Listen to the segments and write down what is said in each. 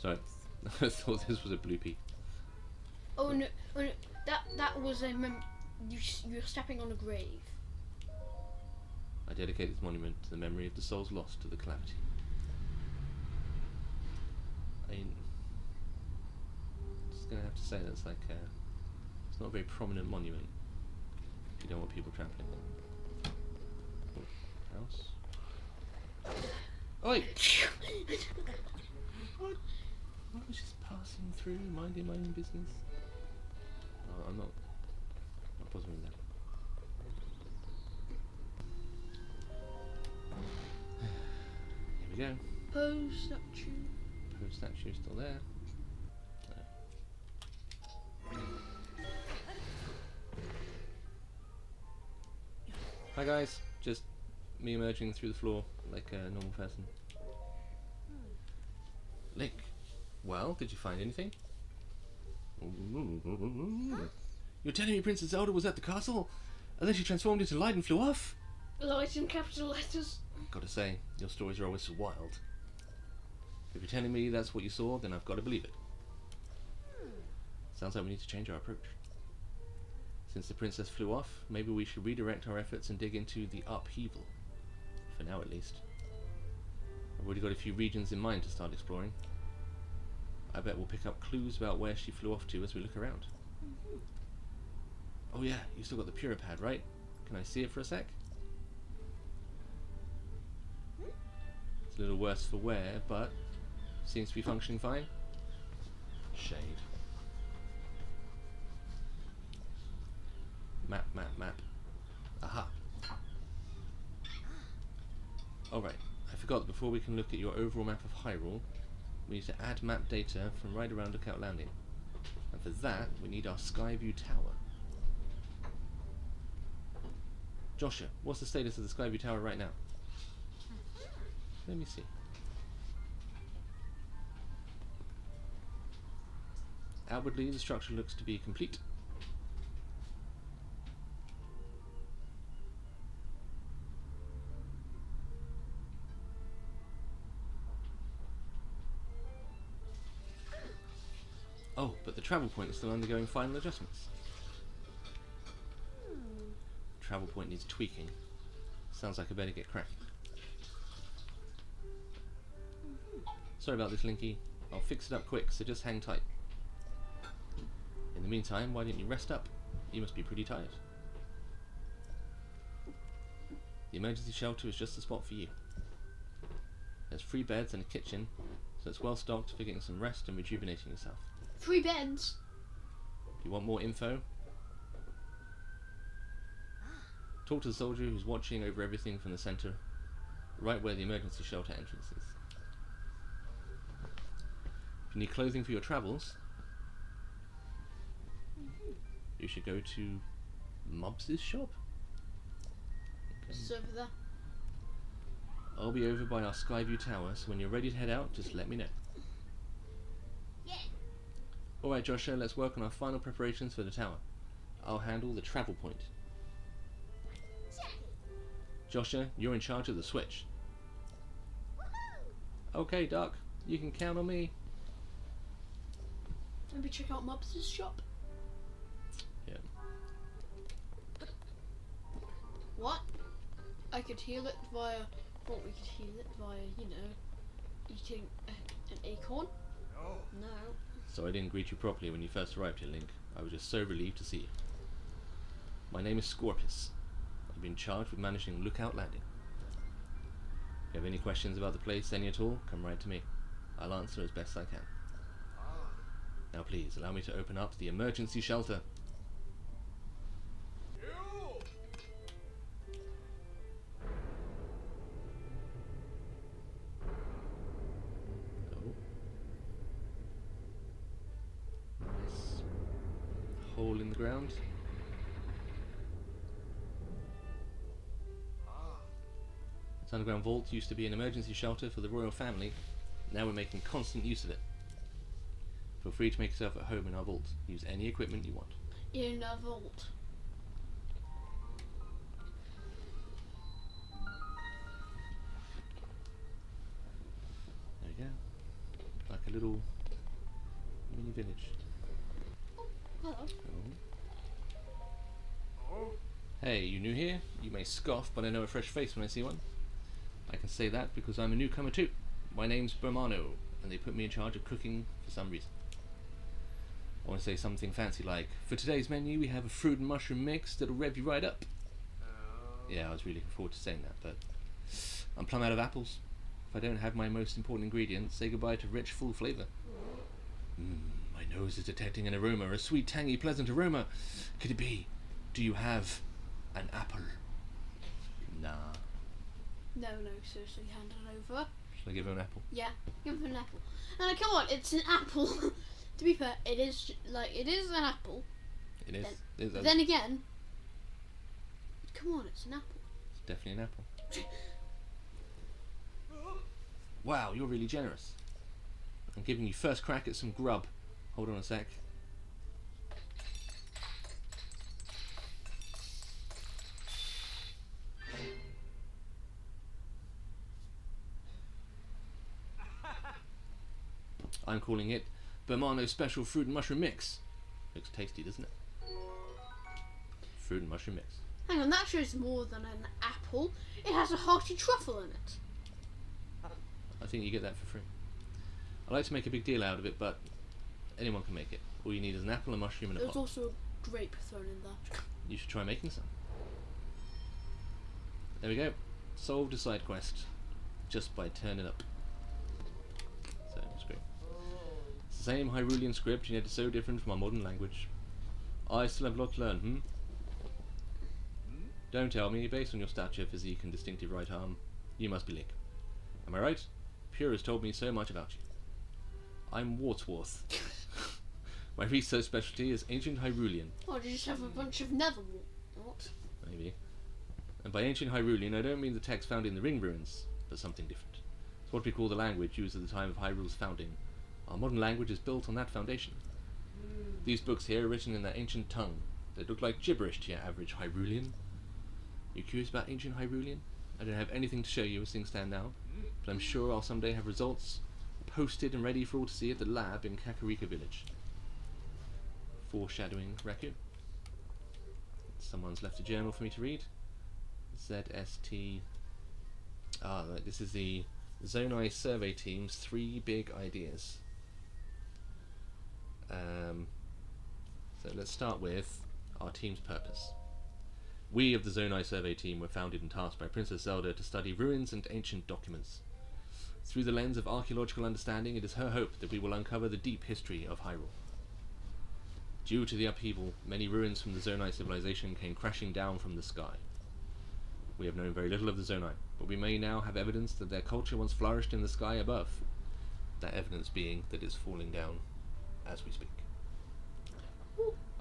Sorry, I thought this was a bloopy. Oh no, that was a you're stepping on a grave. I dedicate this monument to the memory of the souls lost to the Calamity. I'm just gonna have to say that's like it's not a very prominent monument if you don't want people trampling on. Oh, house. Oi! What? I was just passing through, minding my own business. Oh, I'm not bothering with that. Here we go. Poe statue. Poe statue still there. Hi guys, just me emerging through the floor like a normal person. Link, well, did you find anything? You're telling me Princess Zelda was at the castle? And then she transformed into light and flew off? Light in capital letters. Gotta say, your stories are always so wild. If you're telling me that's what you saw, then I've got to believe it. Sounds like we need to change our approach. Since the princess flew off, maybe we should redirect our efforts and dig into the upheaval. For now, at least. I've already got a few regions in mind to start exploring. I bet we'll pick up clues about where she flew off to as we look around. Oh yeah, you still got the Purah Pad, right? Can I see it for a sec? It's a little worse for wear, but seems to be functioning fine. Shade. Map, map, map. Aha. Alright, I forgot that before we can look at your overall map of Hyrule, we need to add map data from right around Lookout Landing. And for that, we need our Skyview Tower. Joshua, what's the status of the Skyview Tower right now? Let me see. Outwardly, the structure looks to be complete. Oh, but the travel point is still undergoing final adjustments. Travel point needs tweaking. Sounds like I better get cracking. Sorry about this, Linky. I'll fix it up quick, so just hang tight. In the meantime, why didn't you rest up? You must be pretty tired. The emergency shelter is just the spot for you. There's 3 beds and a kitchen, so it's well stocked for getting some rest and rejuvenating yourself. 3 beds? You want more info? Talk to the soldier who's watching over everything from the center, right where the emergency shelter entrance is. If you need clothing for your travels, you should go to Mubs' shop. Okay. It's over there. I'll be over by our Skyview Tower, so when you're ready to head out, just let me know. Yeah. Alright Joshua, let's work on our final preparations for the tower. I'll handle the travel point. Joshua, you're in charge of the switch. Okay, Doc, you can count on me. Maybe check out Mubs' shop. Yeah. What? I could heal it via... Well, we could heal it via, you know, eating an acorn? No. So I didn't greet you properly when you first arrived here, Link. I was just so relieved to see you. My name is Scorpus. I've been charged with managing Lookout Landing. If you have any questions about the place, any at all, come right to me. I'll answer as best I can. Now please, allow me to open up the emergency shelter. Oh. Nice hole in the ground. This underground vault used to be an emergency shelter for the royal family. Now we're making constant use of it. Feel free to make yourself at home in our vault. Use any equipment you want. In a vault. There we go. Like a little mini village. Hello. Oh. Hey, you new here? You may scoff, but I know a fresh face when I see one. I can say that because I'm a newcomer too. My name's Bermano, and they put me in charge of cooking for some reason. I want to say something fancy like, for today's menu we have a fruit and mushroom mix that'll rev you right up. Yeah, I was really looking forward to saying that, but I'm plumb out of apples. If I don't have my most important ingredient, say goodbye to rich, full flavour. My nose is detecting an aroma, a sweet, tangy, pleasant aroma. Could it be? Do you have an apple? Nah. No, seriously, hand it over. Shall I give him an apple? Yeah, give him an apple. And come on, it's an apple. To be fair, it is an apple. It is. But then again, come on, it's an apple. It's definitely an apple. Wow, you're really generous. I'm giving you first crack at some grub. Hold on a sec. I'm calling it Bermano's Special Fruit and Mushroom Mix. Looks tasty, doesn't it? Fruit and mushroom mix. Hang on, that shows more than an apple. It has a hearty truffle in it. I think you get that for free. I like to make a big deal out of it, but anyone can make it. All you need is an apple, a mushroom, and a There's pot. also a grape thrown in there. You should try making some. There we go. Solved a side quest just by turning up. So it's great. It's the same Hyrulean script, yet it's so different from our modern language. I still have a lot to learn, Don't tell me, based on your stature, physique, and distinctive right arm, you must be Link. Am I right? Purah has told me so much about you. I'm Wartsworth. My research specialty is ancient Hyrulean. Oh, did you just have a bunch of netherwort? What? Maybe. And by ancient Hyrulean, I don't mean the text found in the ring ruins, but something different. It's what we call the language used at the time of Hyrule's founding. Our modern language is built on that foundation. These books here are written in that ancient tongue. They look like gibberish to your average Hyrulean. You curious about ancient Hyrulean? I don't have anything to show you as things stand now, but I'm sure I'll someday have results posted and ready for all to see at the lab in Kakariko Village. Foreshadowing raccoon. Someone's left a journal for me to read. ZST. This is the Zonai Survey Team's 3 big ideas. So let's start with our team's purpose. We of the Zonai Survey Team were founded and tasked by Princess Zelda to study ruins and ancient documents. Through the lens of archaeological understanding, it is her hope that we will uncover the deep history of Hyrule. Due to the upheaval, many ruins from the Zonai civilization came crashing down from the sky. We have known very little of the Zonai, but we may now have evidence that their culture once flourished in the sky above. That evidence being that it's falling down as we speak.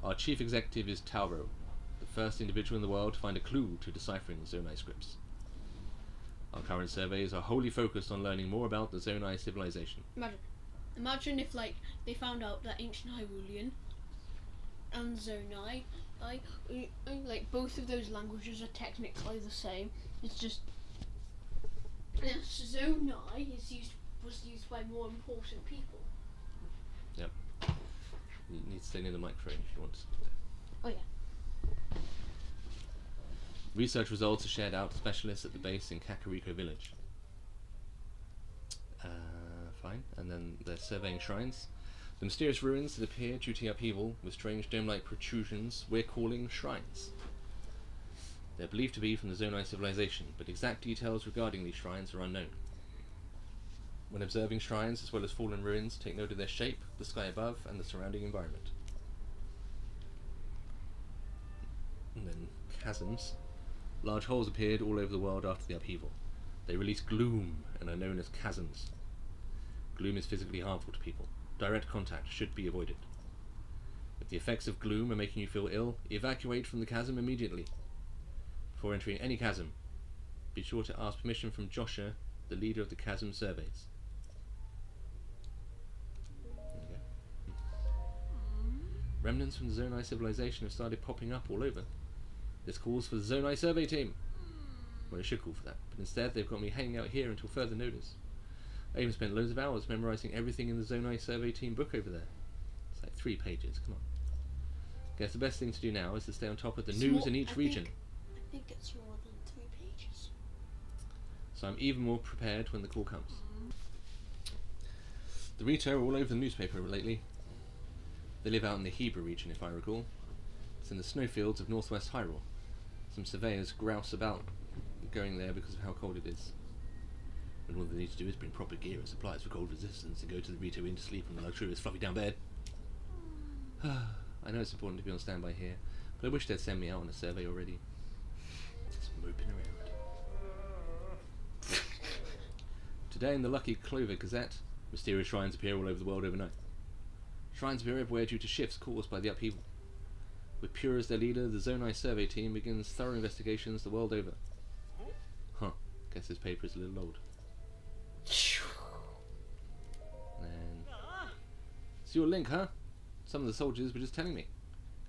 Our chief executive is Tauro, the first individual in the world to find a clue to deciphering Zonai scripts. Our current surveys are wholly focused on learning more about the Zonai civilization. Imagine if, they found out that ancient Hyrulean and Zonai, both of those languages are technically the same. It's just Zonai was used by more important people. Yep. You need to stay near the microphone if you want to. Oh yeah. Research results are shared out to specialists at the base in Kakariko Village. Fine. And then they're surveying shrines. The mysterious ruins that appear due to the upheaval with strange dome-like protrusions we're calling shrines. They're believed to be from the Zonai civilization, but exact details regarding these shrines are unknown. When observing shrines as well as fallen ruins, take note of their shape, the sky above, and the surrounding environment. And then chasms. Large holes appeared all over the world after the upheaval. They release gloom and are known as chasms. Gloom is physically harmful to people. Direct contact should be avoided. If the effects of gloom are making you feel ill, evacuate from the chasm immediately. Before entering any chasm, be sure to ask permission from Joshua, the leader of the chasm surveys. There you go. Remnants from the Zonai civilization have started popping up all over. This calls for the Zonai Survey Team. Well, it should call for that, but instead they've got me hanging out here until further notice. I even spent loads of hours memorising everything in the Zonai Survey Team book over there. It's like 3 pages, come on. Guess the best thing to do now is to stay on top of the news in each region. I think it's more than 3 pages. So I'm even more prepared when the call comes. The Rito are all over the newspaper lately. They live out in the Hebra region, if I recall. It's in the snowfields of northwest Hyrule. Some surveyors grouse about going there because of how cold it is. And all they need to do is bring proper gear and supplies for cold resistance and go to the Rito Inn to sleep on the luxurious fluffy down bed. I know it's important to be on standby here, but I wish they'd send me out on a survey already. Just moping around. Today in the Lucky Clover Gazette, mysterious shrines appear all over the world overnight. Shrines appear everywhere due to shifts caused by the upheaval. With Purah as their leader, the Zonai Survey Team begins thorough investigations the world over. Huh, guess this paper is a little old. And it's your link, huh? Some of the soldiers were just telling me.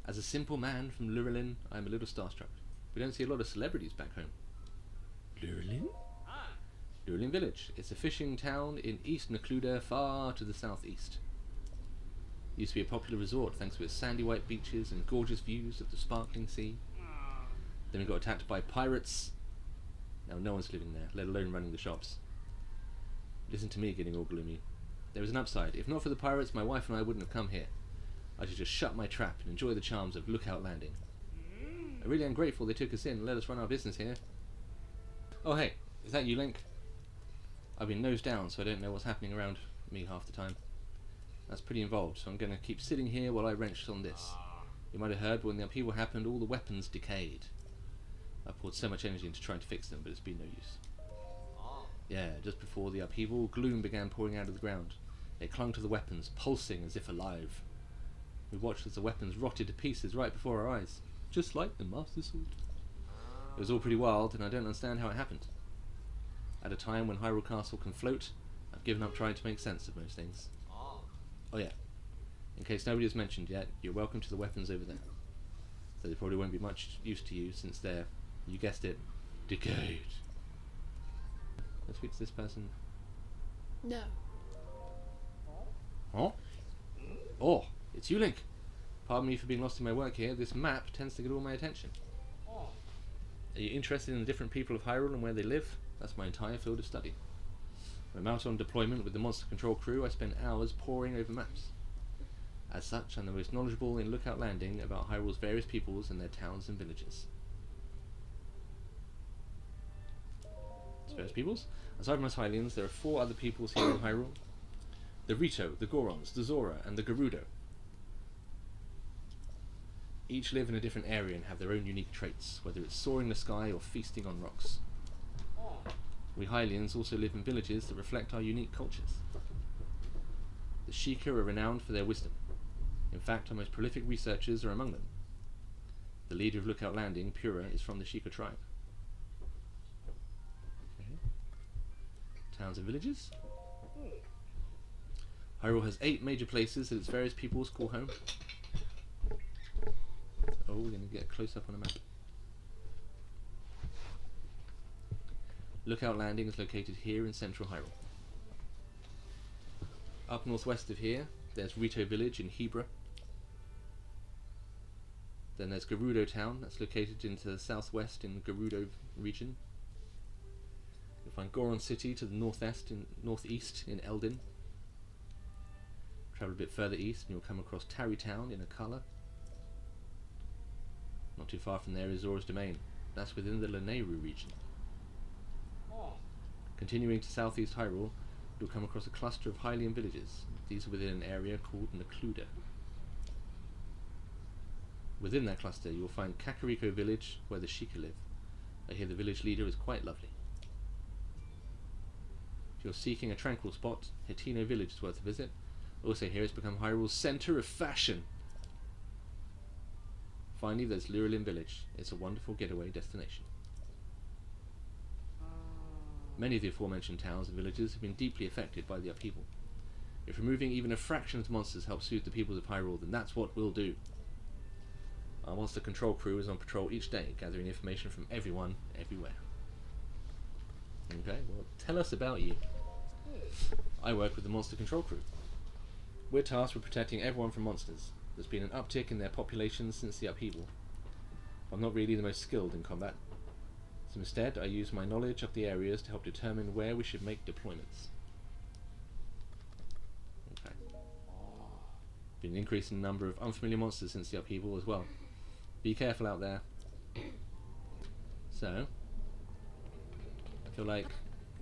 As a simple man from Lurelin, I am a little starstruck. We don't see a lot of celebrities back home. Lurelin? Lurelin Village. It's a fishing town in East Necluda, far to the southeast. Used to be a popular resort thanks to its sandy white beaches and gorgeous views of the sparkling sea. Then we got attacked by pirates. Now no one's living there, let alone running the shops. Listen to me getting all gloomy. There was an upside. If not for the pirates, my wife and I wouldn't have come here. I should just shut my trap and enjoy the charms of Lookout Landing. I really am grateful they took us in and let us run our business here. Oh hey, is that you, Link? I've been nose down, so I don't know what's happening around me half the time. That's pretty involved, so I'm going to keep sitting here while I wrench on this. You might have heard, but when the upheaval happened, all the weapons decayed. I poured so much energy into trying to fix them, but it's been no use. Yeah, just before the upheaval, gloom began pouring out of the ground. It clung to the weapons, pulsing as if alive. We watched as the weapons rotted to pieces right before our eyes, just like the Master Sword. It was all pretty wild, and I don't understand how it happened. At a time when Hyrule Castle can float, I've given up trying to make sense of most things. Oh yeah, in case nobody has mentioned yet, you're welcome to the weapons over there. Though they probably won't be much use to you since they're, you guessed it, decayed. Let's speak to this person. No. Huh? Oh, it's you, Link. Pardon me for being lost in my work here. This map tends to get all my attention. Are you interested in the different people of Hyrule and where they live? That's my entire field of study. When I'm out on deployment with the Monster Control crew, I spend hours poring over maps. As such, I'm the most knowledgeable in Lookout Landing about Hyrule's various peoples and their towns and villages. Various peoples. Aside from us Hylians, there are 4 other peoples here in Hyrule. The Rito, the Gorons, the Zora, and the Gerudo. Each live in a different area and have their own unique traits, whether it's soaring the sky or feasting on rocks. We Hylians also live in villages that reflect our unique cultures. The Sheikah are renowned for their wisdom. In fact, our most prolific researchers are among them. The leader of Lookout Landing, Purah, is from the Sheikah tribe. Towns and villages. Hyrule has 8 major places that its various peoples call home. Oh, we're going to get a close-up on a map. Lookout Landing is located here in central Hyrule. Up northwest of here, there's Rito Village in Hebra. Then there's Gerudo Town, that's located into the southwest in the Gerudo region. You'll find Goron City to the northeast in Eldin. Travel a bit further east and you'll come across Tarry Town in Akala. Not too far from there is Zora's Domain. That's within the Lanayru region. Continuing to southeast Hyrule, you'll come across a cluster of Hylian villages. These are within an area called Necluda. Within that cluster you'll find Kakariko village, where the Sheikah live. I hear the village leader is quite lovely. If you're seeking a tranquil spot, Hitino village is worth a visit. Also here it's become Hyrule's centre of fashion. Finally there's Lurelin village. It's a wonderful getaway destination. Many of the aforementioned towns and villages have been deeply affected by the upheaval. If removing even a fraction of the monsters helps soothe the peoples of Hyrule, then that's what we'll do. Our monster control crew is on patrol each day, gathering information from everyone, everywhere. Okay, well, tell us about you. I work with the monster control crew. We're tasked with protecting everyone from monsters. There's been an uptick in their populations since the upheaval. I'm not really the most skilled in combat, so instead I use my knowledge of the areas to help determine where we should make deployments. Okay. Been an increase in the number of unfamiliar monsters since the upheaval as well. Be careful out there. So, I feel like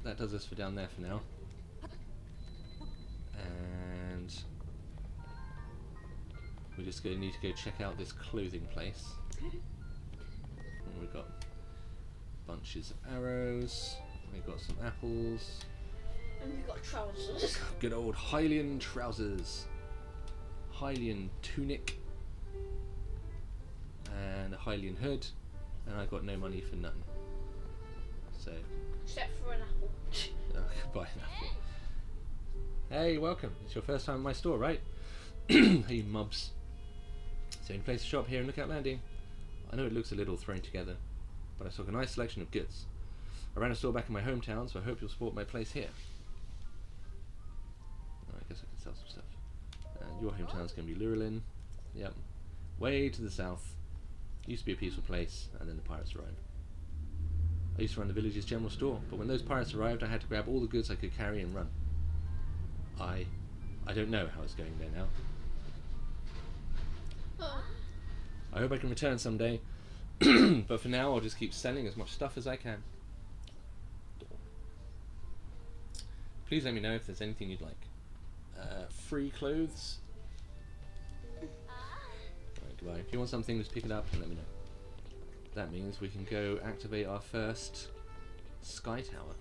that does us for down there for now. And we're just going to need to go check out this clothing place. And we've got bunches of arrows. We've got some apples. And we've got trousers. Good old Hylian trousers. Hylian tunic. And a Hylian hood. And I got no money for nothing. So. Except for an apple. I could buy an apple. Hey, welcome. It's your first time in my store, right? Hey, Mubs. It's the only place to shop here in Lookout Landing. I know it looks a little thrown together, but I stock a nice selection of goods. I ran a store back in my hometown, so I hope you'll support my place here. Oh, I guess I can sell some stuff. And your hometown's going to be Lurelin. Yep. Way to the south. Used to be a peaceful place, and then the pirates arrived. I used to run the village's general store, but when those pirates arrived, I had to grab all the goods I could carry and run. I don't know how it's going there now. I hope I can return someday, but for now I'll just keep selling as much stuff as I can. Please let me know if there's anything you'd like. Free clothes. Right, goodbye. If you want something, just pick it up and let me know. That means we can go activate our first Sky Tower.